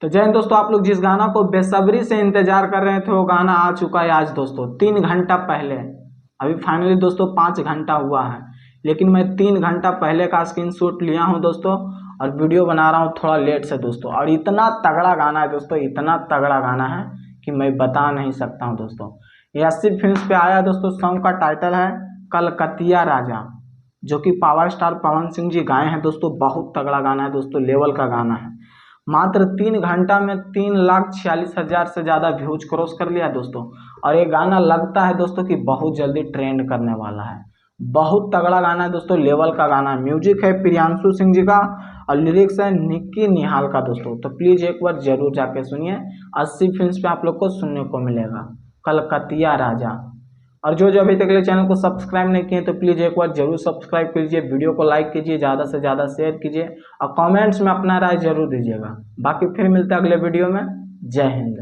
तो जय हिंद दोस्तों, आप लोग जिस गाना को बेसब्री से इंतजार कर रहे थे वो गाना आ चुका है आज दोस्तों, 3 घंटा पहले। अभी फाइनली दोस्तों 5 घंटा हुआ है, लेकिन मैं 3 घंटा पहले का स्क्रीनशॉट लिया हूं दोस्तों और वीडियो बना रहा हूं थोड़ा लेट से दोस्तों। और इतना तगड़ा गाना है दोस्तों, इतना तगड़ा गाना है कि मैं बता नहीं सकता हूँ दोस्तों। ये 80 फिल्म्स पे आया दोस्तों। सॉन्ग का टाइटल है कलकतिया राजा, जो कि पावर स्टार पवन सिंह जी गाए हैं दोस्तों। बहुत तगड़ा गाना है दोस्तों, लेवल का गाना है। मात्र 3 घंटा में 3,46,000 से ज़्यादा व्यूज क्रॉस कर लिया दोस्तों। और ये गाना लगता है दोस्तों कि बहुत जल्दी ट्रेंड करने वाला है। बहुत तगड़ा गाना है दोस्तों, लेवल का गाना है। म्यूजिक है प्रियांशु सिंह जी का और लिरिक्स है निक्की निहाल का दोस्तों। तो प्लीज़ एक बार जरूर जाके सुनिए, 80 फिल्म्स पे आप लोग को सुनने को मिलेगा कलकतिया राजा। और जो अभी तक चैनल को सब्सक्राइब नहीं किए तो प्लीज़ एक बार जरूर सब्सक्राइब कीजिए, वीडियो को लाइक कीजिए, ज़्यादा से ज़्यादा शेयर कीजिए और कमेंट्स में अपना राय जरूर दीजिएगा। बाकी फिर मिलते हैं अगले वीडियो में। जय हिंद।